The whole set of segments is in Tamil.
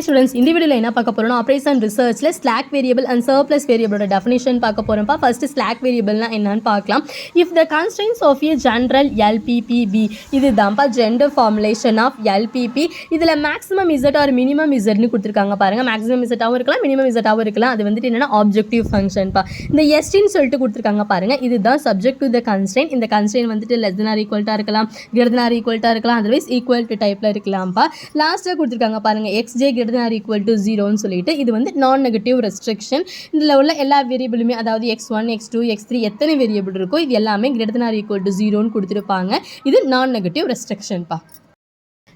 ஸ்டூடெண்ட்ஸ் இந்த வீடியோவில் என்ன பார்க்க போகிறோம் ஆப்ரேஷன் ரிசர்ச்சில் ஸ்லாக் வேரியபிள் அண்ட் சர்ப்ளஸ் வேரியபிளோட டெஃபினேஷன் பார்க்க போகிறோம்ப்பா. ஃபர்ஸ்ட் ஸ்லாக் வேரியபிள்னா என்னன்னு பார்க்கலாம். If the constraints of a general LPP, இது தான்ப்பா ஜெண்டர் ஃபார்முலேஷன் ஆஃப் எல்பிபி. இதில் மேக்ஸிமம் இசட் ஆர் மினிமம் இசட்னு கொடுத்துருக்காங்க பாருங்கள். மேக்ஸிமம் இசட்டாகவும் இருக்கலாம், மினிமம் இசட்டாகவும் இருக்கலாம். அது வந்துட்டு என்னென்னா ஆப்ஜெக்டிவ் ஃபங்க்ஷன்ப்பா. இந்த எஸ்டின்னு சொல்லிட்டு கொடுத்துருக்காங்க பாருங்கள். இதுதான் சப்ஜெக்ட் டு த கன்ஸ்ட்ரெயின். இந்த கன்ஸ்ட்ரெயின் வந்துட்டு லெஸ் தென் ஆர் ஈக்குவல்ட்டாக இருக்கலாம், கிரேட்டர் தென் ஆர் ஈக்குவல்ட்டாக இருக்கலாம், அதர்வைஸ் ஈக்குவல் டு டைப்பில் இருக்கலாம்ப்பா. லாஸ்ட்டாக கொடுத்துருக்காங்க பாருங்கள் XJ greater than or equal to 0 சொல்லிட்டு இது வந்து நான் நெகட்டிவ் ரெஸ்ட்ரிக்ஷன். இதில் உள்ள எல்லா வேரியபிளுமே அதாவது x1 x2 x3 எத்தனை வேரியபிள் இருக்கோ இது எல்லாமே greater than or equal to 0 கொடுத்துருப்பாங்க. இது நான் நெகட்டிவ் ரெஸ்ட்ரிக்ஷன்ப்பா.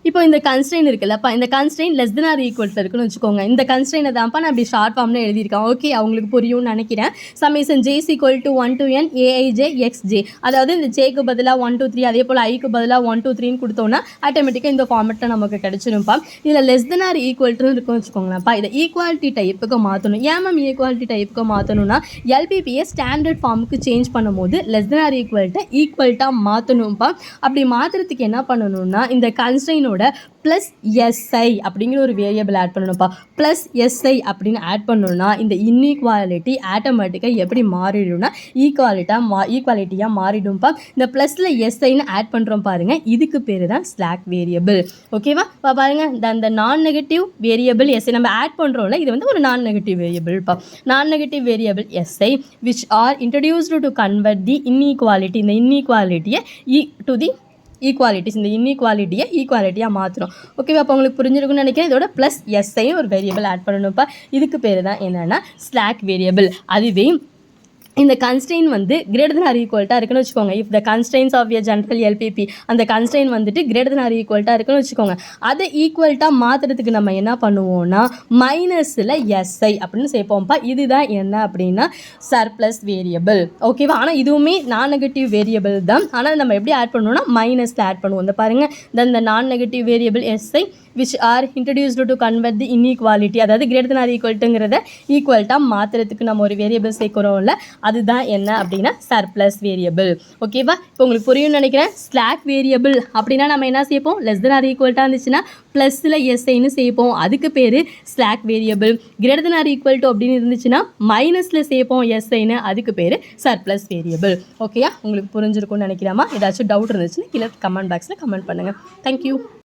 இப்போ இந்த கன்ஸ்ட்ரெயின் இருக்குல்லப்பா, இந்த constraint less than or equal இருக்குன்னு வச்சுக்கோங்க. இந்த கன்ஸ்ட்ரெயினை தான்ப்பா நான் அப்படி ஷார்ட் ஃபார்மில் எழுதியிருக்கேன். ஓகே, அவங்களுக்கு புரியும்னு நினைக்கிறேன். Summation j is equal to 1 to n aij xj, அதாவது இந்த ஜேக்கு பதிலாக 1 2 3 அதே போல் ஐக்கு பதிலாக 1 2 3ன்னு கொடுத்தோன்னா ஆட்டோமேட்டிக்காக இந்த ஃபார்மெட்டில் நமக்கு கிடச்சிரும்ப்பா. இதில் லெஸ் தென் ஆர் ஈக்குவல்ட்டுன்னு இருக்குன்னு வச்சுக்கோங்களேன்ப்பா. இதை ஈக்குவாலிட்டி டைப்புக்கு மாற்றணும். ஏன் மேம் ஈக்குவாலிட்டி டைப்புக்கு மாற்றணும்னா எல்பிபியை ஸ்டாண்டர்ட் ஃபார்முக்கு சேஞ்ச் பண்ணும்போது லெஸ் தென் ஆர் ஈக்குவல்ட்டாக மாற்றணும்ப்பா. அப்படி மாற்றுறதுக்கு என்ன பண்ணணும்னா இந்த கன்ஸ்ட்ரெயினோட ப்ளஸ் எஸ்ஐ அப்படிங்கிற ஒரு வேரியபிள் ஆட் பண்ணணும்ப்பா. ப்ளஸ் எஸ்ஐ அப்படின்னு ஆட் பண்ணணும்னா இந்த இன்இக்வாலிட்டி ஆட்டோமேட்டிக்காக எப்படி மாறிடும்னா ஈக்குவாலிட்டியாக மாறிடும்ப்பா. இந்த ப்ளஸில் எஸ்ஐன்னு ஆட் பண்ணுறோம் பாருங்கள், இதுக்கு பேர் தான் ஸ்லாக் வேரியபிள். ஓகேவா? இப்போ பாருங்கள், இந்த நான் நெகட்டிவ் வேரியபிள் எஸ்ஐ நம்ம ஆட் பண்ணுறோம்ல, இது வந்து ஒரு நான் நெகட்டிவ் வேரியபிள்ப்பா. நான் negative variable SI which are introduced to convert the inequality, இந்த இன்இக்வாலிட்டியை டு தி ஈக்குவாலிட்டிஸ், இந்த இன்இக்வாலிட்டியை ஈக்குவாலிட்டியாக மாற்றணும். ஓகேவா? அப்போ உங்களுக்கு புரிஞ்சிருக்குன்னு நினைக்கிறேன். இதோட ப்ளஸ் எஸ்ஐயும் ஒரு வேரியபிள் ஆட் பண்ணணும்ப்பா. இதுக்கு பேர் தான் என்னென்னா ஸ்லாக் வேரியபிள். அதுவே இந்த கன்ஸ்ட்ரெயின் வந்து கிரேட்டர் தென் ஆர் ஈக்குவல்ட்டாக இருக்குன்னு வச்சுக்கோங்க. If the constraints of a general LPP, அந்த கன்ஸ்ட்ரெயின் வந்துட்டு கிரேட்டர் தென் ஆர் ஈக்குவல்ட்டாக இருக்குன்னு வச்சுக்கோங்க. அதை ஈக்குவல்ட்டாக மாற்றுறதுக்கு நம்ம என்ன பண்ணுவோம்னா மைனஸில் எஸ்ஐ அப்படின்னு சேர்ப்போம்ப்பா. இதுதான் என்ன அப்படின்னா சர்ப்ளஸ் வேரியபிள். ஓகேவா? ஆனால் இதுவுமே நான் நெகட்டிவ் வேரியபிள் தான். ஆனால் நம்ம எப்படி ஆட் பண்ணுவோம்னா மைனஸில் ஆட் பண்ணுவோம். இந்த பாருங்கள், இந்த நான் negative variable SI which are introduced to convert the inequality, அதாவது greater than or equal toங்கிறத ஈக்குவல்ட்டாக மாற்றுறதுக்கு நம்ம ஒரு வேரியபிள் சேர்க்குறோம்ல, அதுதான் என்ன அப்படின்னா சர்ப்ளஸ் வேரியபிள். ஓகேவா? இப்போ உங்களுக்கு புரியும்னு நினைக்கிறேன். ஸ்லாக் வேரியபிள் அப்படின்னா நம்ம என்ன சேர்ப்போம், லெஸ் தென் ஆர் ஈக்குவல்ட்டாக இருந்துச்சுன்னா ப்ளஸில் எஸ்ஐன்னு சேர்ப்போம், அதுக்கு பேர் slack variable. Greater than or equal to அப்படின்னு இருந்துச்சுன்னா மைனஸில் சேர்ப்போம் எஸ்ஐன்னு, அதுக்கு பேர் சர்ப்ளஸ் வேரியபிள். ஓகேயா? உங்களுக்கு புரிஞ்சிருக்கும்னு நினைக்கிறாமா? ஏதாச்சும் டவுட் இருந்துச்சுன்னா கீழே கமெண்ட் பாக்ஸில் கமெண்ட் பண்ணுங்கள். தேங்க்யூ.